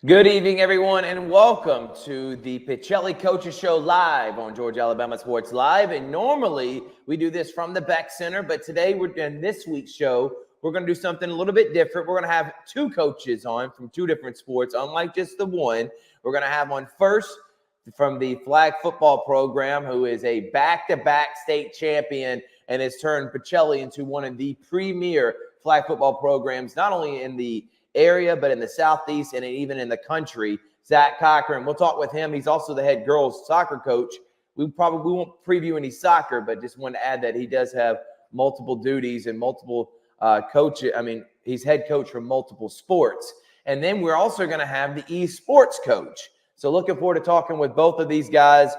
Good evening, everyone, and welcome to the Pacelli Coaches Show live on Georgia Alabama Sports Live. And normally we do this from the Beck Center, but today we're in this week's show. We're going to do something a little bit different. We're going to have two coaches on from two different sports, unlike just the one. We're going to have on first from the flag football program, who is a back-to-back state champion and has turned Pacelli into one of the premier flag football programs, not only in the area, but in the Southeast and even in the country. Zach Corcoran, we'll talk with him. He's also the head girls soccer coach. We probably won't preview any soccer, but just want to add that he does have multiple duties and multiple coaches. I mean, he's head coach for multiple sports. And then we're also going to have the esports coach. So looking forward to talking with both of these guys.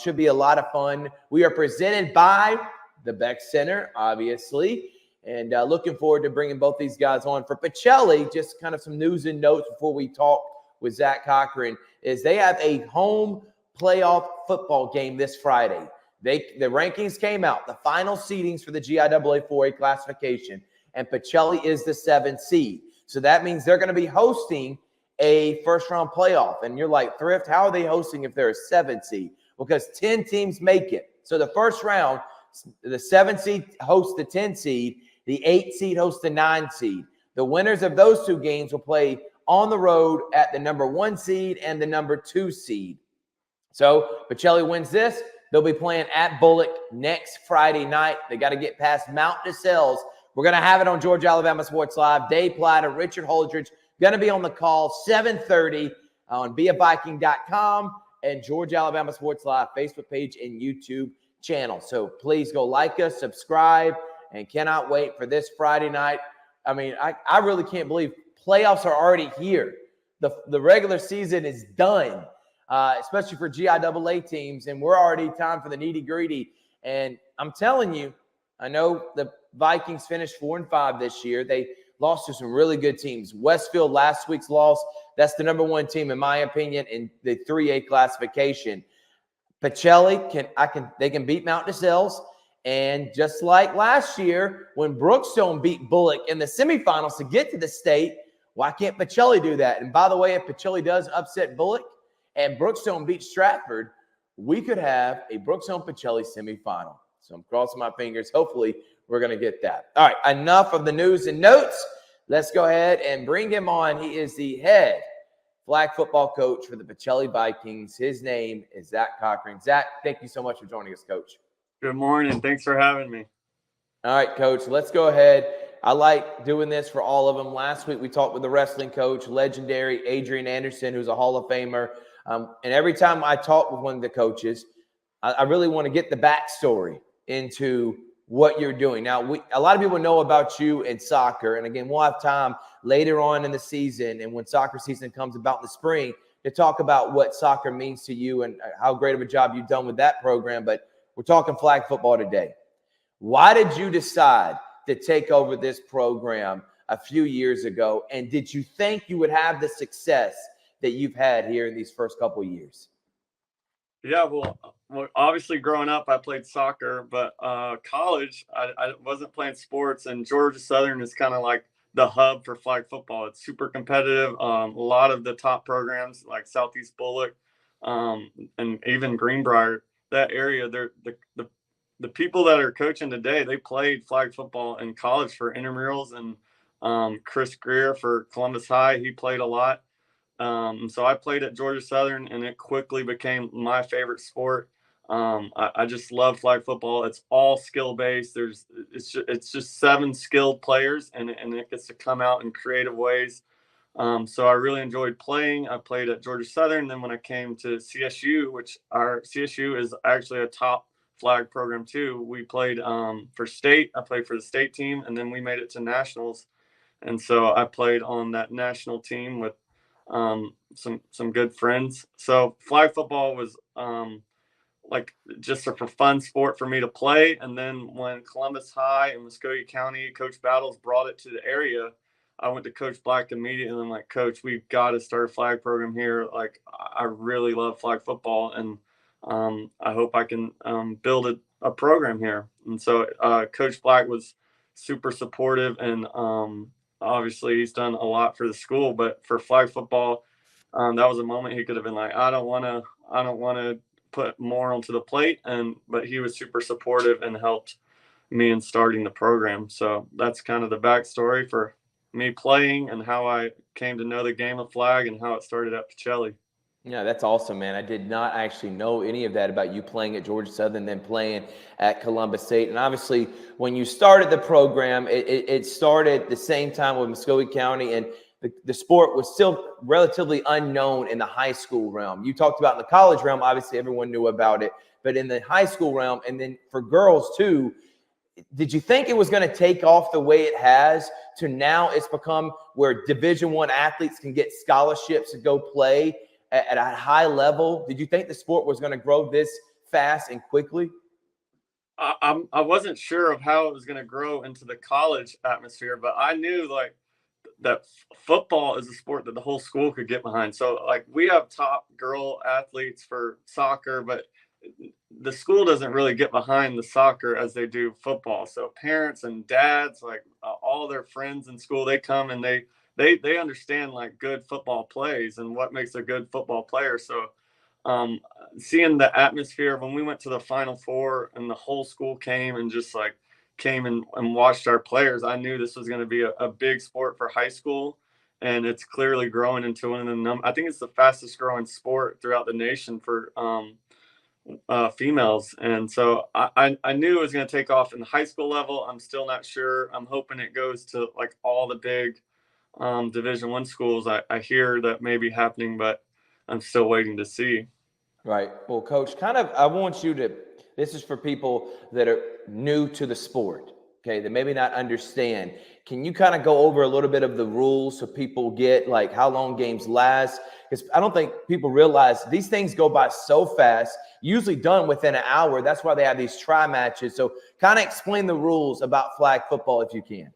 Should be a lot of fun. We are presented by the Beck Center, obviously. And looking forward to bringing both these guys on. For Pacelli, just kind of some news and notes before we talk with Zach Corcoran, is they have a home playoff football game this Friday. The rankings came out, the final seedings for the GIAA 4A classification, and Pacelli is the 7th seed. So that means they're going to be hosting a first-round playoff. And you're like, Thrift, how are they hosting if they're a 7th seed? Because 10 teams make it. So the first round, the 7th seed hosts the 10th seed, the 8th seed hosts the 9th seed. The winners of those two games will play on the road at the number 1 seed and the number 2 seed. So Pacelli wins this. They'll be playing at Bullock next Friday night. They got to get past Mount DeSales. We're going to have it on Georgia Alabama Sports Live. Dave Platter, Richard Holdridge, going to be on the call 7:30 on beaviking.com and Georgia Alabama Sports Live Facebook page and YouTube channel. So please go like us, subscribe, and cannot wait for this Friday night. I mean, I really can't believe playoffs are already here. The regular season is done, especially for GIAA teams, and we're already time for the nitty-gritty. And I'm telling you, I know the Vikings finished 4-5 this year. They lost to some really good teams. Westfield, last week's loss, that's the number 1 team, in my opinion, in the 3A classification. Pacelli they can beat Mount DeSales. And just like last year, when Brookstone beat Bullock in the semifinals to get to the state, why can't Pacelli do that? And by the way, if Pacelli does upset Bullock and Brookstone beats Stratford, we could have a Brookstone-Pacelli semifinal. So I'm crossing my fingers. Hopefully, we're going to get that. All right, enough of the news and notes. Let's go ahead and bring him on. He is the head flag football coach for the Pacelli Vikings. His name is Zach Corcoran. Zach, thank you so much for joining us, Coach. Good morning. Thanks for having me. All right, Coach, let's go ahead. I like doing this for all of them. Last week, we talked with the wrestling coach, legendary Adrian Anderson, who's a Hall of Famer. And every time I talk with one of the coaches, I really want to get the backstory into what you're doing. Now, a lot of people know about you in soccer. And again, we'll have time later on in the season and when soccer season comes about in the spring to talk about what soccer means to you and how great of a job you've done with that program. But we're talking flag football today. Why did you decide to take over this program a few years ago? And did you think you would have the success that you've had here in these first couple of years? Yeah, well, obviously growing up, I played soccer, but college, I wasn't playing sports. And Georgia Southern is kind of like the hub for flag football. It's super competitive. A lot of the top programs like Southeast Bullock and even Greenbrier, that area, the people that are coaching today, they played flag football in college for intramurals, and Chris Greer for Columbus High, he played a lot. So I played at Georgia Southern, and it quickly became my favorite sport. I just love flag football. It's all skill based. It's just 7 skilled players, and it gets to come out in creative ways. So I really enjoyed playing. I played at Georgia Southern. Then when I came to CSU, which our CSU is actually a top flag program too, we played for state. I played for the state team, and then we made it to nationals. And so I played on that national team with some good friends. So flag football was like just a for fun sport for me to play. And then when Columbus High and Muskogee County, Coach Battles brought it to the area, I went to Coach Black immediately, and I'm like, Coach, we've got to start a flag program here. Like, I really love flag football, and I hope I can build a program here. And so Coach Black was super supportive, and obviously he's done a lot for the school. But for flag football, that was a moment he could have been like, I don't want to put more onto the plate. But he was super supportive and helped me in starting the program. So that's kind of the backstory for me playing and how I came to know the game of flag and how it started at Pacelli. Yeah, that's awesome, man. I did not actually know any of that about you playing at Georgia Southern, then playing at Columbus State. And obviously, when you started the program, it started the same time with Muscogee County, and the sport was still relatively unknown in the high school realm. You talked about in the college realm, obviously everyone knew about it, but in the high school realm, and then for girls too, did you think it was going to take off the way it has to now it's become where Division I athletes can get scholarships to go play at a high level? Did you think the sport was going to grow this fast and quickly? I wasn't sure of how it was going to grow into the college atmosphere, but I knew like that football is a sport that the whole school could get behind. So like we have top girl athletes for soccer, but the school doesn't really get behind the soccer as they do football. So parents and dads, like all their friends in school, they come and they understand like good football plays and what makes a good football player. So seeing the atmosphere when we went to the Final Four and the whole school came and just like came and watched our players, I knew this was going to be a big sport for high school. And it's clearly growing into one of the I think it's the fastest growing sport throughout the nation for females. And so I knew it was going to take off in the high school level. I'm still not sure. I'm hoping it goes to like all the big Division I schools. I hear that may be happening, but I'm still waiting to see. Right. Well, Coach, I want you to, this is for people that are new to the sport, okay, that maybe not understand. Can you kind of go over a little bit of the rules so people get like how long games last? Because I don't think people realize these things go by so fast, usually done within an hour. That's why they have these try matches. So kind of explain the rules about flag football if you can.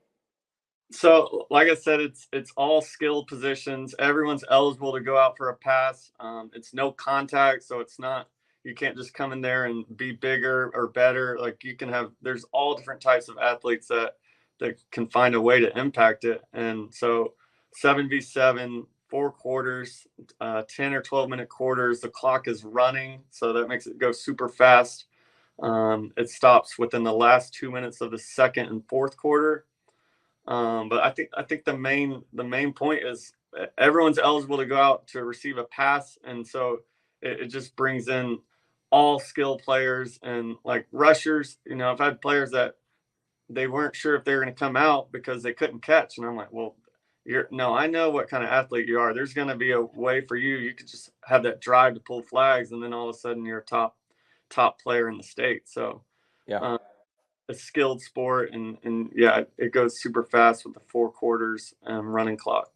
So, like I said, it's all skilled positions. Everyone's eligible to go out for a pass. It's no contact, so it's not, you can't just come in there and be bigger or better. Like you can have, there's all different types of athletes that can find a way to impact it. And so 7v7, 4 quarters, 10 or 12-minute quarters. The clock is running, so that makes it go super fast. It stops within the last 2 minutes of the second and fourth quarter. But I think the main point is everyone's eligible to go out to receive a pass, and so it just brings in all skill players and like rushers. You know, I've had players that they weren't sure if they were going to come out because they couldn't catch, and I'm like, well, I know what kind of athlete you are. There's going to be a way for you. You could just have that drive to pull flags, and then all of a sudden you're a top player in the state. So Yeah. a skilled sport, and yeah, it goes super fast with the 4 quarters running clock.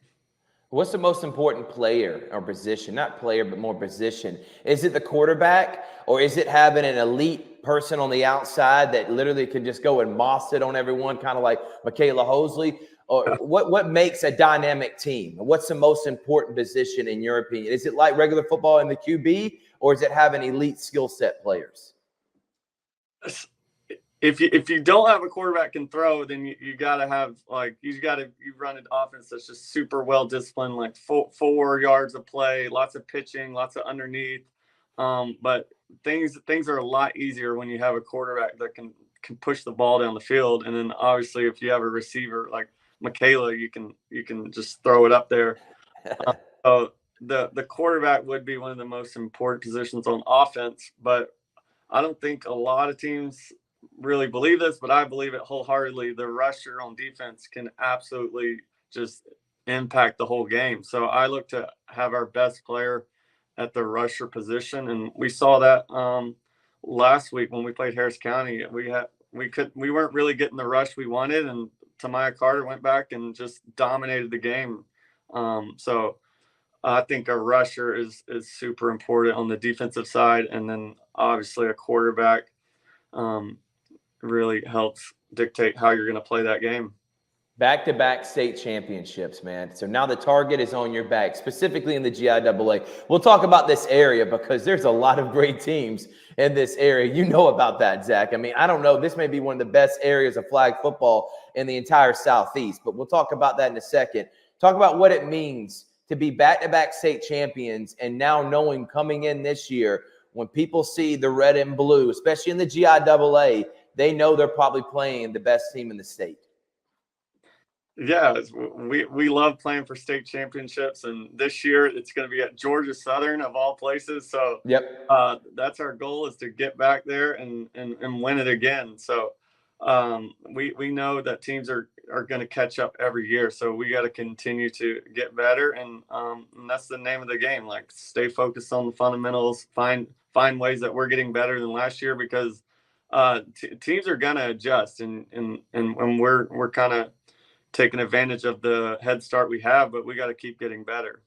What's the most important player or position? Not player, but more position. Is it the quarterback, or is it having an elite person on the outside that literally can just go and moss it on everyone, kind of like Michaela Hosley? Or what makes a dynamic team? What's the most important position in your opinion? Is it like regular football in the QB, or is it having elite skill set players? If you don't have a quarterback can throw, then you got to have like you run an offense that's just super well disciplined, like 4 yards of play, lots of pitching, lots of underneath. But things are a lot easier when you have a quarterback that can push the ball down the field, and then obviously if you have a receiver like Michaela, you can just throw it up there. So the quarterback would be one of the most important positions on offense, but I don't think a lot of teams really believe this, but I believe it wholeheartedly. The rusher on defense can absolutely just impact the whole game. So I look to have our best player at the rusher position, and we saw that last week when we played Harris County. We weren't really getting the rush we wanted, and Tamaya Carter went back and just dominated the game. So I think a rusher is super important on the defensive side, and then obviously a quarterback really helps dictate how you're going to play that game. Back-to-back state championships, man. So now the target is on your back, specifically in the GIAA. We'll talk about this area because there's a lot of great teams in this area. You know about that, Zach. I mean, I don't know. This may be one of the best areas of flag football in the entire Southeast, but we'll talk about that in a second. Talk about what it means to be back-to-back state champions, and now knowing coming in this year, when people see the red and blue, especially in the GIAA, they know they're probably playing the best team in the state. Yeah, we love playing for state championships, and this year it's going to be at Georgia Southern of all places. So yep, that's our goal, is to get back there and win it again. So we know that teams are going to catch up every year. So we got to continue to get better, and that's the name of the game. Like, stay focused on the fundamentals, find ways that we're getting better than last year, because teams are going to adjust, and we're kind of taking advantage of the head start we have, but we got to keep getting better.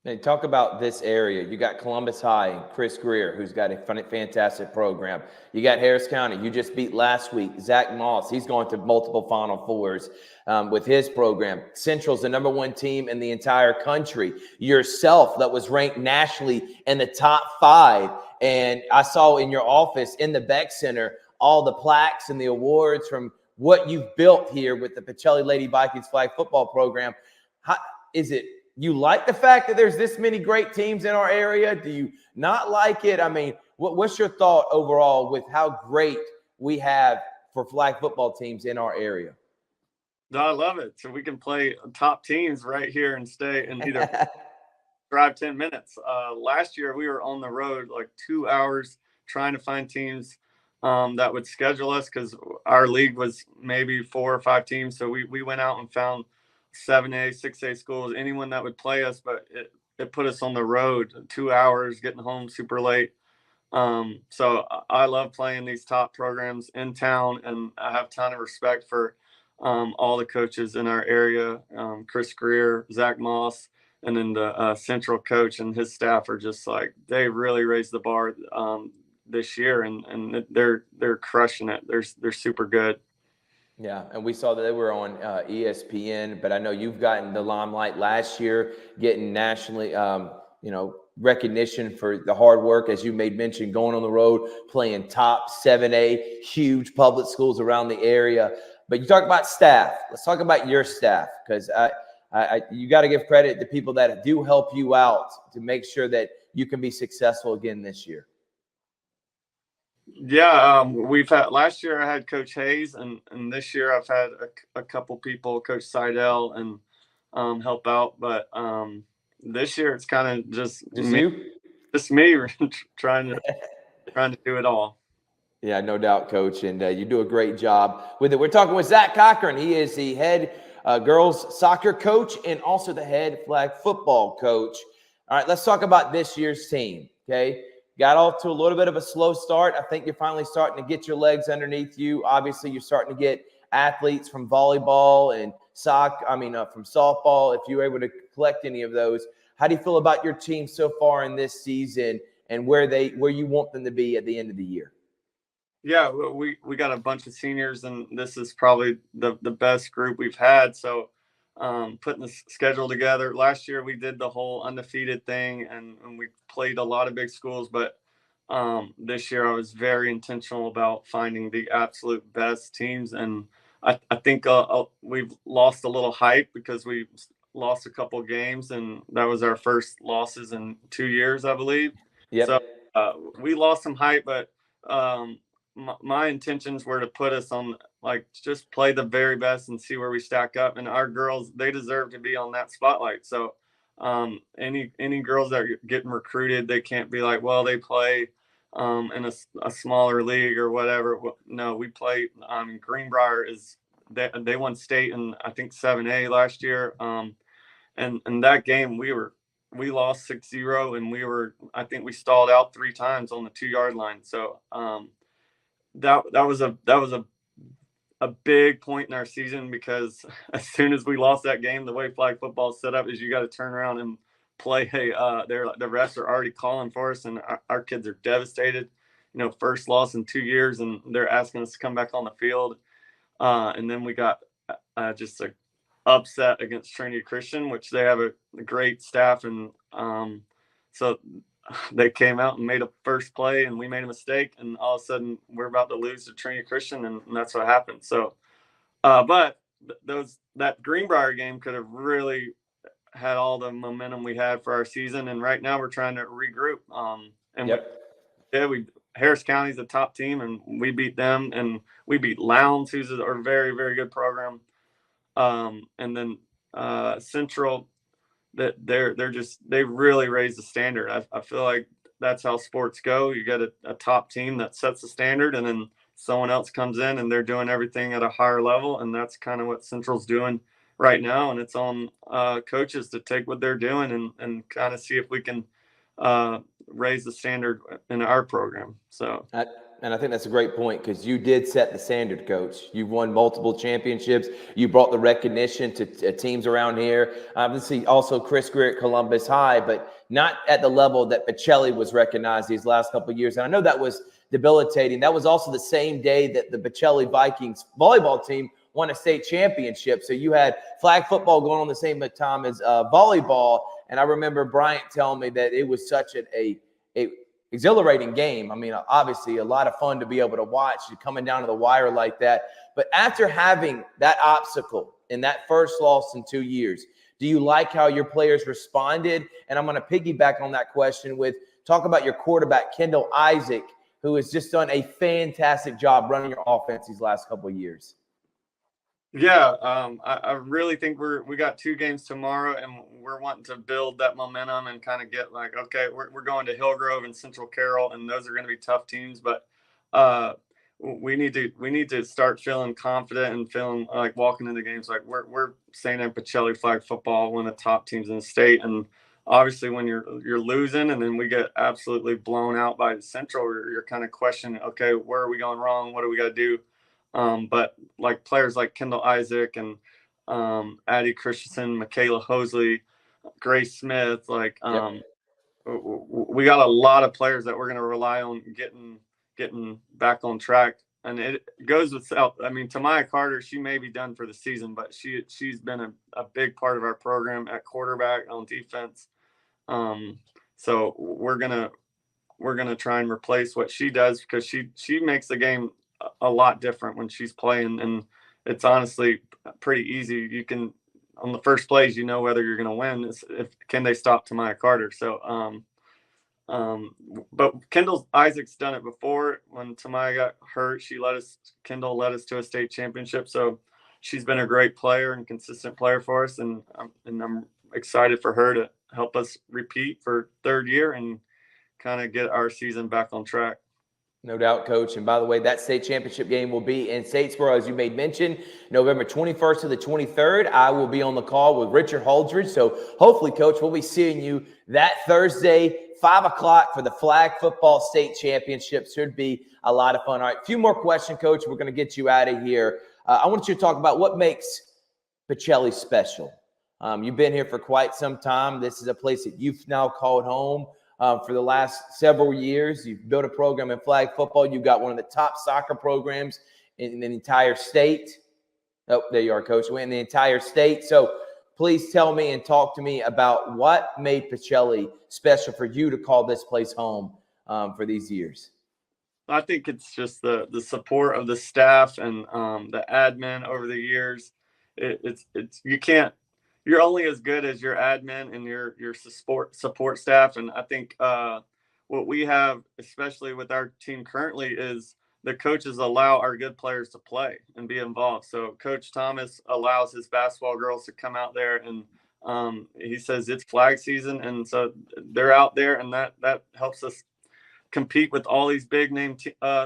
And talk about this area. You got Columbus High and Chris Greer, who's got a fantastic program. You got Harris County. You just beat last week Zach Moss. He's going to multiple Final Fours with his program. Central's the #1 team in the entire country. Yourself, that was ranked nationally in the top 5. And I saw in your office in the Beck Center all the plaques and the awards from what you've built here with the Pacelli Lady Vikings flag football program. How is it? You like the fact that there's this many great teams in our area? Do you not like it? I mean, what's your thought overall with how great we have for flag football teams in our area? No, I love it. So we can play top teams right here and stay and either drive 10 minutes. Last year we were on the road like 2 hours trying to find teams that would schedule us, because our league was maybe 4 or 5 teams. So we went out and found 7A, 6A schools, anyone that would play us, but it put us on the road 2 hours, getting home super late. So I love playing these top programs in town, and I have a ton of respect for all the coaches in our area. Chris Greer, Zach Moss, and then the Central coach and his staff are just like, they really raised the bar this year, and they're crushing it. They're super good. Yeah, and we saw that they were on ESPN, but I know you've gotten the limelight last year, getting nationally, recognition for the hard work, as you made mention, going on the road, playing top 7A, huge public schools around the area. But you talk about staff. Let's talk about your staff, because you got to give credit to people that do help you out to make sure that you can be successful again this year. Yeah, we've had, last year I had Coach Hayes, and this year I've had a couple people, Coach Seidel, and help out. But this year it's kind of just me trying to do it all. Yeah, no doubt, Coach, and you do a great job with it. We're talking with Zach Corcoran. He is the head girls soccer coach and also the head flag football coach. All right, let's talk about this year's team, okay? Got off to a little bit of a slow start. I think you're finally starting to get your legs underneath you. Obviously, you're starting to get athletes from volleyball and from softball, if you were able to collect any of those. How do you feel about your team so far in this season, and where you want them to be at the end of the year? Yeah, we got a bunch of seniors, and this is probably the best group we've had. So putting the schedule together. Last year we did the whole undefeated thing, and we played a lot of big schools, but this year I was very intentional about finding the absolute best teams, and I think we've lost a little hype because we lost a couple games, and that was our first losses in 2 years, I believe. Yep. So we lost some hype, but my intentions were to put us on, like, just play the very best and see where we stack up. And our girls, they deserve to be on that spotlight. So any girls that are getting recruited, they can't be like, well, they play in a smaller league or whatever. No, we play. Greenbrier they won state in, I think, 7A last year. And that game we lost 6-0, and I think we stalled out 3 times on the 2-yard line. So that was a big point in our season, because as soon as we lost that game, the way flag football is set up is you got to turn around and play. The refs are already calling for us, and our kids are devastated. First loss in 2 years, and they're asking us to come back on the field. And then we got just a upset against Trinity Christian, which they have a great staff, and so they came out and made a first play, and we made a mistake, and all of a sudden we're about to lose to Trinity Christian, and that's what happened. So but that Greenbrier game could have really had all the momentum we had for our season, and right now we're trying to regroup. And Harris County's a top team, and we beat them, and we beat Lowndes, who's a very, very good program. And then Central, that they really raised the standard. I feel like that's how sports go. You get a top team that sets the standard, and then someone else comes in and they're doing everything at a higher level, and that's kind of what Central's doing right now. And it's on coaches to take what they're doing and kind of see if we can raise the standard in our program. So. And I think that's a great point, because you did set the standard, Coach. You've won multiple championships. You brought the recognition to teams around here. Obviously, also Chris Greer at Columbus High, but not at the level that Pacelli was recognized these last couple of years. And I know that was debilitating. That was also the same day that the Pacelli Vikings volleyball team won a state championship. So you had flag football going on the same time as volleyball. And I remember Bryant telling me that it was such a exhilarating game. I mean, obviously a lot of fun to be able to watch you coming down to the wire like that. But after having that obstacle in that first loss in 2 years, do you like how your players responded? And I'm going to piggyback on that question with talk about your quarterback, Kendall Isaac, who has just done a fantastic job running your offense these last couple of years. Yeah, I really think we got 2 games tomorrow, and we're wanting to build that momentum and kind of get like, okay, we're going to Hillgrove and Central Carroll, and those are going to be tough teams, but we need to start feeling confident and feeling like walking into games like we're St. Anne Pacelli flag football, one of the top teams in the state. And obviously when you're losing and then we get absolutely blown out by Central, you're kind of questioning, okay, where are we going wrong? What do we got to do? But like players like Kendall Isaac and Addie Christensen, Michaela Hosley, Grace Smith, like we got a lot of players that we're going to rely on getting back on track. And it goes without, I mean, Tamaya Carter, she may be done for the season, but she's been a big part of our program at quarterback, on defense. So we're gonna try and replace what she does, because she makes the game a lot different when she's playing, and it's honestly pretty easy. You can, on the first plays, you know whether you're going to win. Can they stop Tamaya Carter? So, but Kendall Isaac's done it before. When Tamaya got hurt, Kendall led us to a state championship. So she's been a great player and consistent player for us, and I'm excited for her to help us repeat for 3rd year and kind of get our season back on track. No doubt, Coach. And by the way, that state championship game will be in Statesboro, as you made mention, November 21st to the 23rd. I will be on the call with Richard Holdridge. So hopefully, Coach, we'll be seeing you that Thursday, 5 o'clock for the flag football state championship. Should be a lot of fun. All right, a few more questions, Coach. We're going to get you out of here. I want you to talk about what makes Pacelli special. You've been here for quite some time. This is a place that you've now called home. For the last several years, you've built a program in flag football. You've got one of the top soccer programs in the entire state. Oh, there you are, Coach. We're in the entire state. So please tell me and talk to me about what made Pacelli special for you to call this place home for these years. I think it's just the support of the staff and the admin over the years. You're only as good as your admin and your support staff. And I think what we have, especially with our team currently, is the coaches allow our good players to play and be involved. So Coach Thomas allows his basketball girls to come out there, and he says it's flag season. And so they're out there, and that helps us compete with all these big name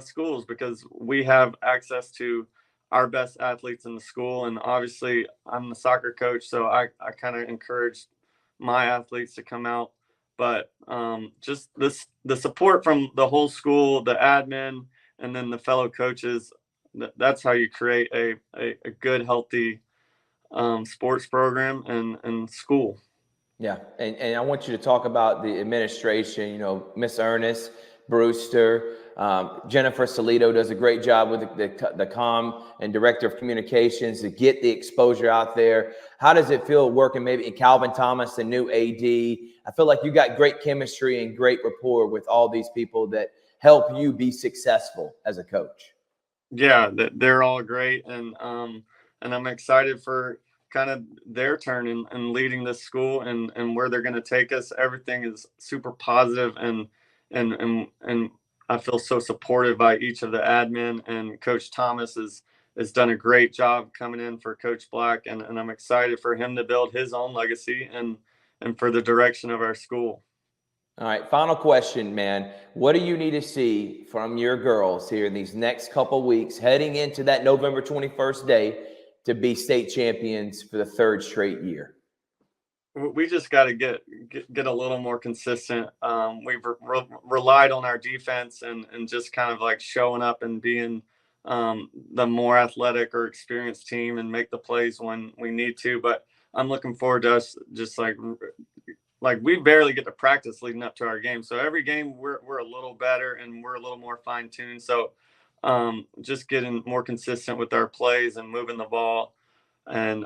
schools, because we have access to our best athletes in the school. And obviously I'm the soccer coach, so I kind of encourage my athletes to come out, but just the support from the whole school, the admin, and then the fellow coaches, that's how you create a good, healthy sports program and school. Yeah. And I want you to talk about the administration, Miss Ernest Brewster, Jennifer Salido does a great job with the comm and director of communications to get the exposure out there. How does it feel working maybe in Calvin Thomas, the new AD? I feel like you got great chemistry and great rapport with all these people that help you be successful as a coach. Yeah, they're all great. And I'm excited for kind of their turn in leading this school and where they're going to take us. Everything is super positive, and I feel so supported by each of the admin, and Coach Thomas has done a great job coming in for Coach Black, and I'm excited for him to build his own legacy and for the direction of our school. All right, final question, man. What do you need to see from your girls here in these next couple weeks heading into that November 21st day to be state champions for the third straight year? We just got to get a little more consistent. We've relied on our defense and just kind of like showing up and being the more athletic or experienced team and make the plays when we need to. But I'm looking forward to us just like we barely get to practice leading up to our game. So every game we're a little better and we're a little more fine tuned. So just getting more consistent with our plays and moving the ball, and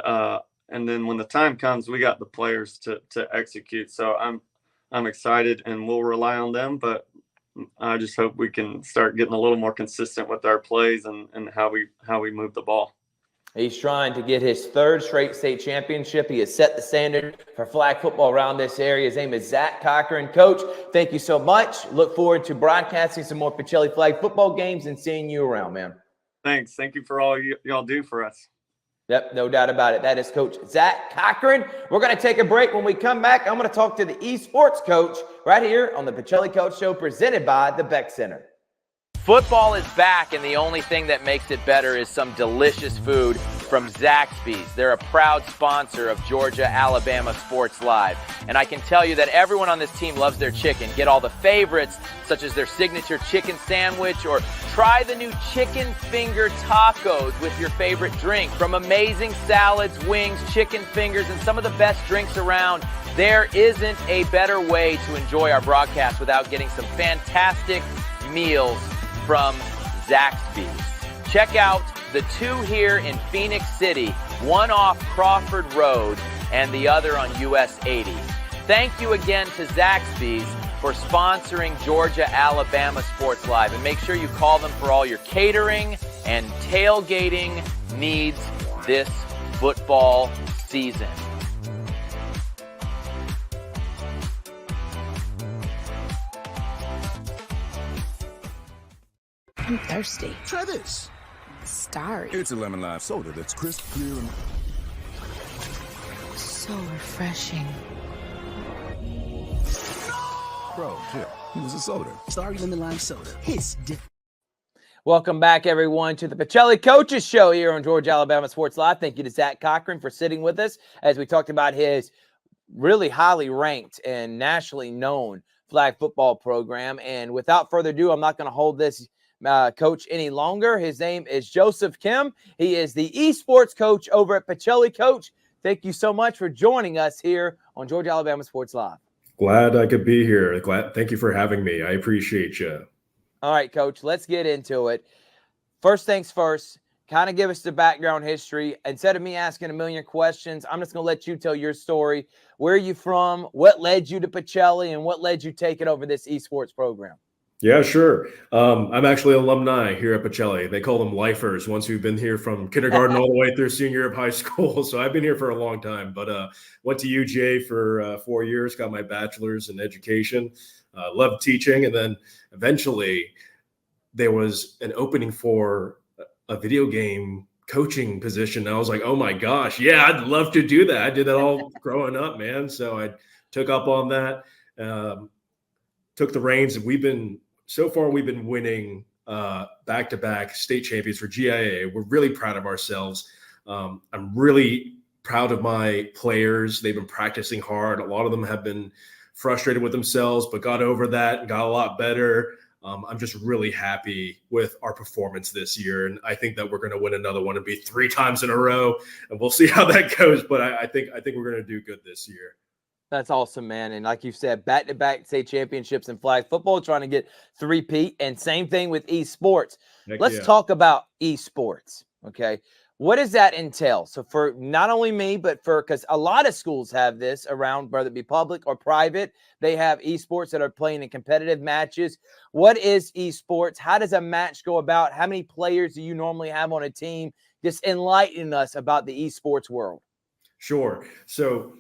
then when the time comes, we got the players to execute. So I'm excited, and we'll rely on them. But I just hope we can start getting a little more consistent with our plays and how we move the ball. He's trying to get his third straight state championship. He has set the standard for flag football around this area. His name is Zach Corcoran. Coach, thank you so much. Look forward to broadcasting some more Pacelli flag football games and seeing you around, man. Thanks. Thank you for all y'all do for us. Yep, no doubt about it. That is Coach Zach Corcoran. We're going to take a break. When we come back, I'm going to talk to the esports coach right here on the Pacelli Coach Show presented by the Beck Center. Football is back, and the only thing that makes it better is some delicious food from Zaxby's. They're a proud sponsor of Georgia-Alabama Sports Live. And I can tell you that everyone on this team loves their chicken. Get all the favorites, such as their signature chicken sandwich, or try the new chicken finger tacos with your favorite drink. From amazing salads, wings, chicken fingers, and some of the best drinks around, there isn't a better way to enjoy our broadcast without getting some fantastic meals from Zaxby's. Check out the two here in Phoenix City, one off Crawford Road and the other on US 80. Thank you again to Zaxby's for sponsoring Georgia-Alabama Sports Live, and make sure you call them for all your catering and tailgating needs this football season. I'm thirsty. Try this. Starry. It's a lemon lime soda that's crisp, clear, and So refreshing. bro, chill. It was a soda. Starry lemon lime soda. It's different. Welcome back, everyone, to the Pacelli Coaches Show here on Georgia-Alabama Sports Live. Thank you to Zach Corcoran for sitting with us as we talked about his really highly ranked and nationally known flag football program. And without further ado, I'm not going to hold this coach any longer. His name is Joseph Kim. He is the esports coach over at Pacelli. Coach, thank you so much for joining us here on Georgia-Alabama Sports Live. Glad I could be here. Thank you for having me. I appreciate you. All right, Coach, let's get into it. First things first, kind of give us the background history. Instead of me asking a million questions, I'm just going to let you tell your story. Where are you from? What led you to Pacelli, and what led you taking over this esports program? Yeah, sure. I'm actually an alumni here at Pacelli. They call them lifers, ones who've been here from kindergarten all the way through senior year of high school. So I've been here for a long time, but went to UGA for 4 years, got my bachelor's in education, loved teaching. And then eventually there was an opening for a video game coaching position. And I was like, oh my gosh, yeah, I'd love to do that. I did that all growing up, man. So I took up on that, took the reins, and we've been winning back-to-back state champions for GIA. We're really proud of ourselves. I'm really proud of my players. They've been practicing hard. A lot of them have been frustrated with themselves, but got over that and got a lot better. I'm just really happy with our performance this year. And I think that we're going to win another one and be 3 times in a row. And we'll see how that goes. But I think we're going to do good this year. That's awesome, man. And like you said, back-to-back state championships in flag football, trying to get 3-peat, and same thing with esports. Let's talk about esports, okay? What does that entail? So for not only me, but because a lot of schools have this around, whether it be public or private, they have esports that are playing in competitive matches. What is esports? How does a match go about? How many players do you normally have on a team? Just enlighten us about the esports world. Sure. So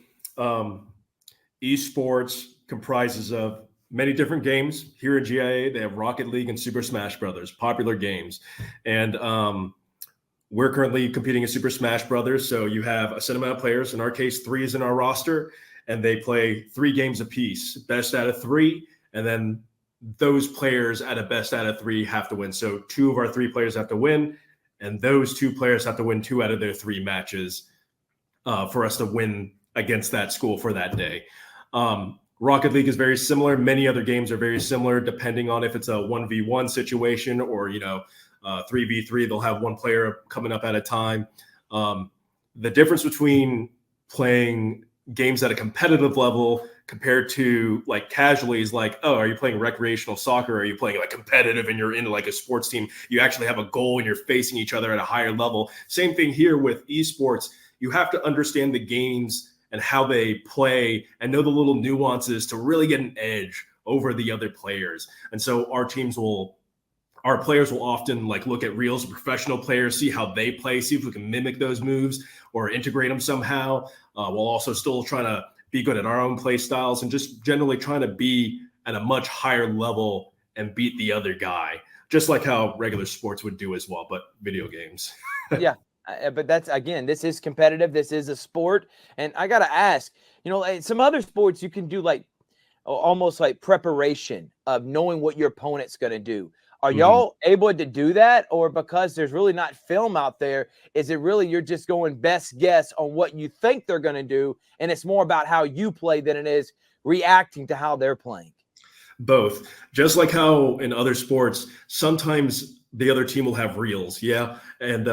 esports comprises of many different games. Here at GIA, they have Rocket League and Super Smash Brothers, popular games. And we're currently competing in Super Smash Brothers. So you have a set amount of players. In our case, 3 is in our roster, and they play 3 games apiece, best out of 3. And then those players at a best out of 3 have to win. So 2 of our 3 players have to win, and those 2 players have to win 2 out of their 3 matches for us to win against that school for that day. Rocket League is very similar. Many other games are very similar, depending on if it's a 1v1 situation or 3v3. They'll have 1 player coming up at a time. The difference between playing games at a competitive level compared to like casually is like, oh, are you playing recreational soccer? Or are you playing like competitive and you're into like a sports team? You actually have a goal and you're facing each other at a higher level. Same thing here with esports. You have to understand the games and how they play and know the little nuances to really get an edge over the other players. And so our players will often like look at reels of professional players, see how they play, see if we can mimic those moves or integrate them somehow, while also still trying to be good at our own play styles and just generally trying to be at a much higher level and beat the other guy, just like how regular sports would do as well, but video games. Yeah. But that's, again, this is competitive. This is a sport. And I got to ask, some other sports you can do like almost like preparation of knowing what your opponent's going to do. Are y'all able to do that? Or because there's really not film out there, is it really you're just going best guess on what you think they're going to do? And it's more about how you play than it is reacting to how they're playing? Both. Just like how in other sports, sometimes the other team will have reels. Yeah. And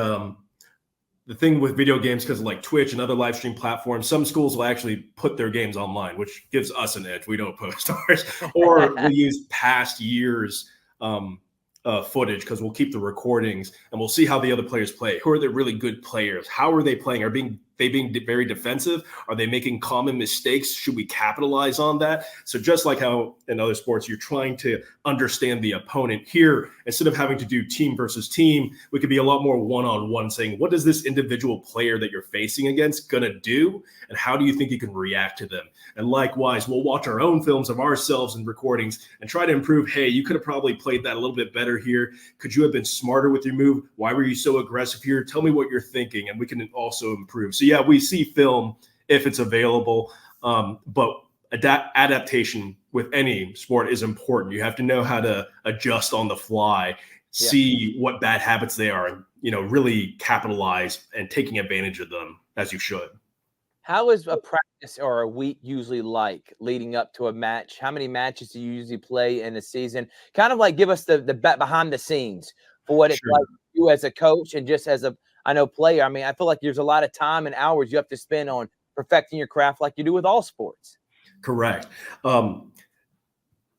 the thing with video games, because of like Twitch and other live stream platforms, some schools will actually put their games online, which gives us an edge. We don't post ours. Or we use past years footage because we'll keep the recordings and we'll see how the other players play. Who are the really good players? How are they playing? Are they being very defensive? Are they making common mistakes? Should we capitalize on that? So just like how in other sports, you're trying to understand the opponent here, instead of having to do team versus team, we could be a lot more one-on-one saying, what is this individual player that you're facing against going to do? And how do you think you can react to them? And likewise, we'll watch our own films of ourselves and recordings and try to improve. Hey, you could have probably played that a little bit better here. Could you have been smarter with your move? Why were you so aggressive here? Tell me what you're thinking, and we can also improve. So yeah, we see film if it's available, but adaptation with any sport is important. You have to know how to adjust on the fly, see what bad habits they are, and really capitalize and taking advantage of them as you should. How is a practice or a week usually like leading up to a match? How many matches do you usually play in a season? Kind of like give us the behind the scenes for what it's like you as a coach and just as a player. I mean, I feel like there's a lot of time and hours you have to spend on perfecting your craft like you do with all sports. Correct.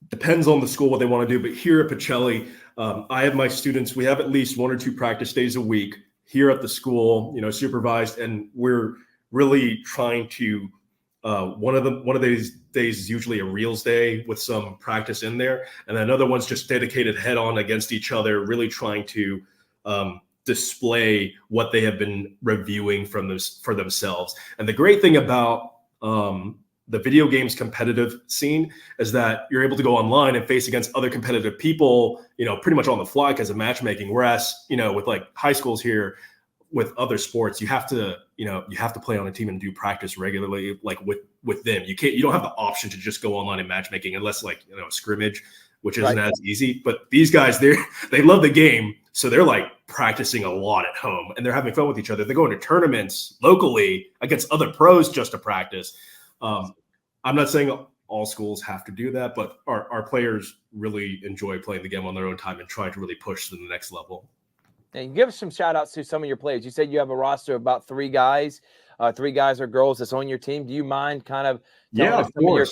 Depends on the school what they want to do, but here at Pacelli, I have my students, we have at least 1 or 2 practice days a week here at the school, supervised, and we're really trying to one of these days is usually a reels day with some practice in there, and another one's just dedicated head on against each other, really trying to display what they have been reviewing for themselves. And the great thing about the video games competitive scene is that you're able to go online and face against other competitive people, pretty much on the fly because of matchmaking. Whereas, with like high schools here, with other sports, you have to play on a team and do practice regularly, like with them. You don't have the option to just go online and matchmaking unless like, a scrimmage, which isn't as easy. But these guys, they love the game. So they're like practicing a lot at home and they're having fun with each other. They're going to tournaments locally against other pros just to practice. I'm not saying all schools have to do that, but our players really enjoy playing the game on their own time and trying to really push to the next level. And give us some shout outs to some of your players. You said you have a roster of about 3 guys or girls that's on your team. Do you mind kind of telling us some of your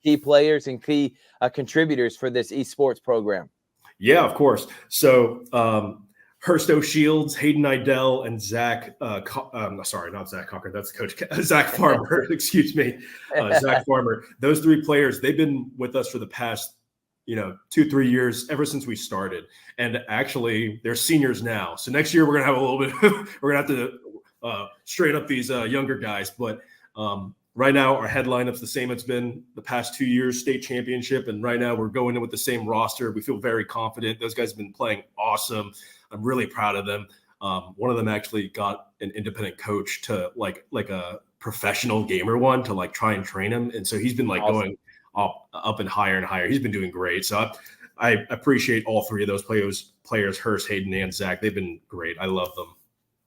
key players and key contributors for this esports program? Yeah, of course. So Hersto Shields, Hayden Idell, and Zach. Sorry, not Zach Cochran. That's the coach. Zach Farmer. Excuse me, Zach Farmer. Those 3 players. They've been with us for the past 2-3 years, ever since we started. And actually, they're seniors now. So next year we're gonna have a little bit. We're gonna have to strain up these younger guys. But right now, our head lineup's the same it's been the past 2 years, state championship. And right now, we're going in with the same roster. We feel very confident. Those guys have been playing awesome. I'm really proud of them. One of them actually got an independent coach to like a professional gamer one to like try and train him. And so he's been like going up and higher and higher. He's been doing great. So I appreciate all three of those players, Hurst, Hayden, and Zach. They've been great. I love them.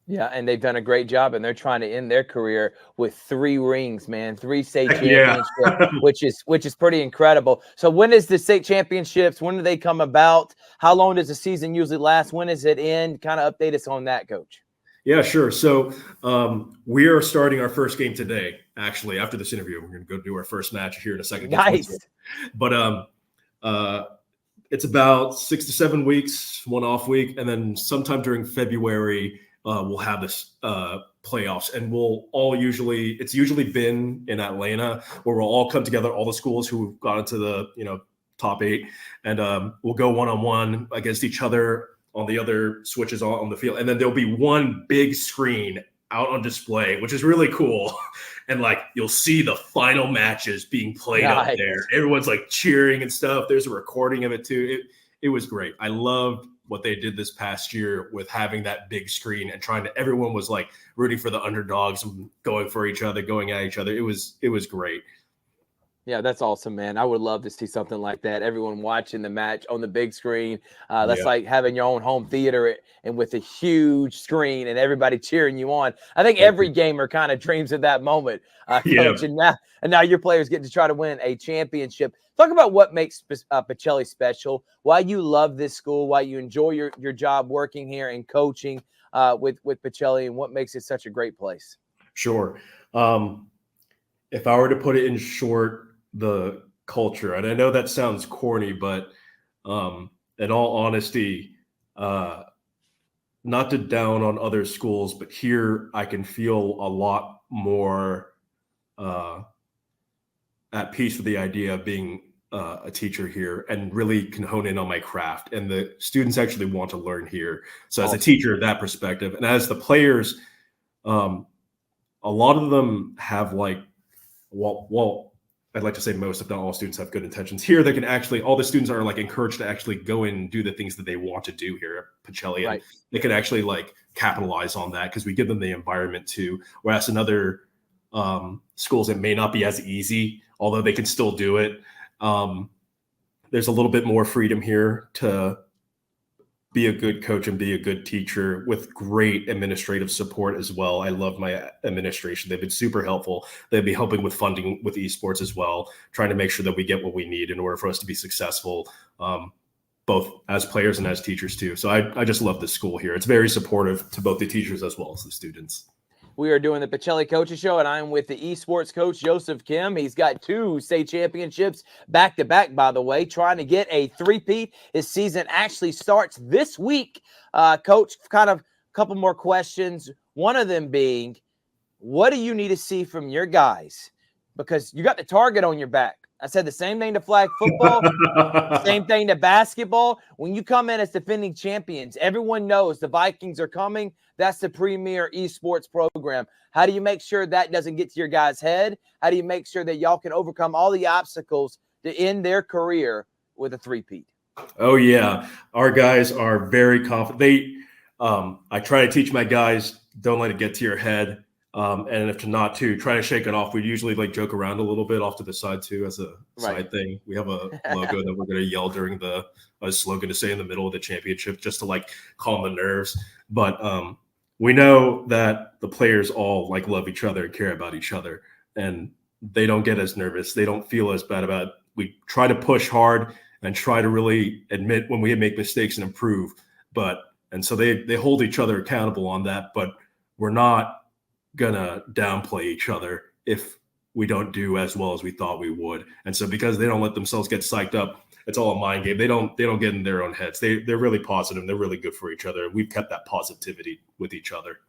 Yeah, and they've done a great job, and they're trying to end their career with 3 rings, man, 3 state championships, which is pretty incredible. So when is the state championships? When do they come about? How long does the season usually last? When does it end? Kind of update us on that, Coach. Yeah, sure. So we are starting our first game today. Actually, after this interview, we're going to go do our first match here in a second. Nice. But it's about 6 to 7 weeks, 1 off week, and then sometime during February, we'll have this playoffs, and it's usually been in Atlanta where we'll all come together, all the schools who got into the top 8, and we'll go 1-on-1 against each other on the other switches on the field, and then there'll be one big screen out on display, which is really cool. And like you'll see the final matches being played up there. Everyone's like cheering and stuff. There's a recording of it too. It was great. I loved what they did this past year with having that big screen and everyone was like rooting for the underdogs and going for each other, going at each other. It was great. Yeah, that's awesome, man. I would love to see something like that. Everyone watching the match on the big screen. That's like having your own home theater and with a huge screen and everybody cheering you on. I think every gamer kind of dreams of that moment, Coach. And now your players get to try to win a championship. Talk about what makes Pacelli special, why you love this school, why you enjoy your job working here and coaching with Pacelli, and what makes it such a great place. Sure. If I were to put it in short, the culture, and I know that sounds corny, but in all honesty, not to down on other schools, but here I can feel a lot more at peace with the idea of being a teacher here and really can hone in on my craft. And the students actually want to learn here. So as a teacher, that perspective, and as the players, a lot of them have I'd like to say most, if not all, students have good intentions. Here, they can actually, all the students are like encouraged to actually go in and do the things that they want to do here at Pacelli. And they can actually like capitalize on that because we give them the environment too. Whereas in other schools, it may not be as easy, although they can still do it. There's a little bit more freedom here to be a good coach and be a good teacher with great administrative support as well. I love my administration. They've been super helpful. They've been helping with funding with esports as well, trying to make sure that we get what we need in order for us to be successful, both as players and as teachers too. So I just love this school here. It's very supportive to both the teachers as well as the students. We are doing the Pacelli Coaches Show, and I'm with the esports coach, Joseph Kim. He's got 2 state championships back-to-back, by the way, trying to get a 3-peat. His season actually starts this week. Coach, kind of a couple more questions. One of them being, what do you need to see from your guys? Because you got the target on your back. I said the same thing to flag football, same thing to basketball. When you come in as defending champions, everyone knows the Vikings are coming. That's the premier esports program. How do you make sure that doesn't get to your guys' head? How do you make sure that y'all can overcome all the obstacles to end their career with a 3-peat? Oh, yeah. Our guys are very confident. I try to teach my guys, don't let it get to your head. And if not to try to shake it off, we usually like joke around a little bit off to the side too as a side thing. We have a logo that we're going to yell during the slogan to say in the middle of the championship just to like calm the nerves. But we know that the players all like love each other and care about each other, and they don't get as nervous. They don't feel as bad about it. We try to push hard and try to really admit when we make mistakes and improve. And so they hold each other accountable on that, but we're not gonna downplay each other if we don't do as well as we thought we would. And so because they don't let themselves get psyched up, it's all a mind game. They don't get in their own heads. They're really positive. They're really good for each other. We've kept that positivity with each other.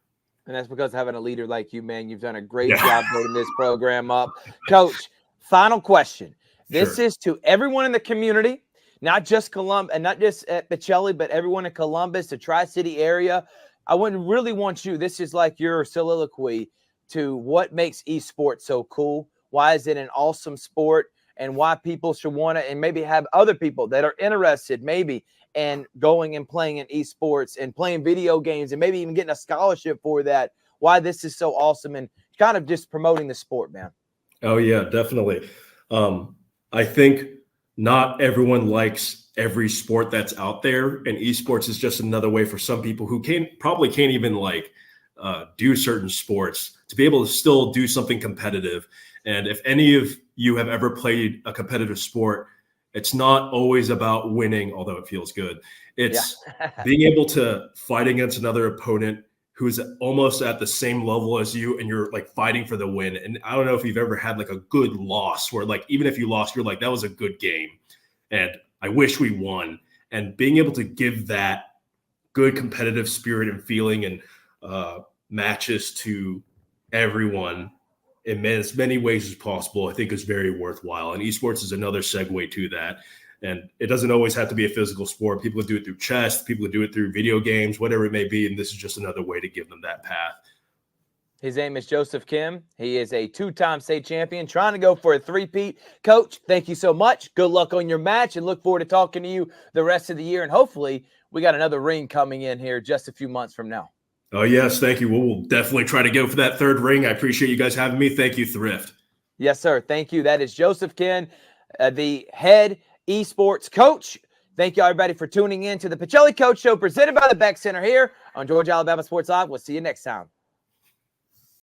And that's because having a leader like you, man, you've done a great job building this program up. Coach, final question. This is to everyone in the community, not just Columbus and not just at Pacelli, but everyone in Columbus, the Tri-City area. I wouldn't really want you. This is like your soliloquy to what makes esports so cool. Why is it an awesome sport? And why people should want to, and maybe have other people that are interested, maybe, and going and playing in esports and playing video games and maybe even getting a scholarship for that. Why this is so awesome and kind of just promoting the sport, man. Oh yeah, definitely. I think not everyone likes every sport that's out there, and esports is just another way for some people who probably can't even like do certain sports to be able to still do something competitive. And if any of you have ever played a competitive sport, it's not always about winning, although it feels good. It's being able to fight against another opponent who's almost at the same level as you, and you're like fighting for the win. And I don't know if you've ever had like a good loss where like, even if you lost, you're like, that was a good game and I wish we won. And being able to give that good competitive spirit and feeling and matches to everyone in as many ways as possible, I think is very worthwhile. And esports is another segue to that. And it doesn't always have to be a physical sport. People do it through chess, people do it through video games, whatever it may be. And this is just another way to give them that path. His name is Joseph Kim. He is a 2-time state champion, trying to go for a 3-peat. Coach, thank you so much. Good luck on your match, and look forward to talking to you the rest of the year. And hopefully we got another ring coming in here just a few months from now. Oh, yes. Thank you. We'll definitely try to go for that third ring. I appreciate you guys having me. Thank you, Thrift. Yes, sir. Thank you. That is Joseph Kim, the head esports coach. Thank you, everybody, for tuning in to the Pacelli Coach Show presented by the Beck Center here on Georgia Alabama Sports Live. We'll see you next time.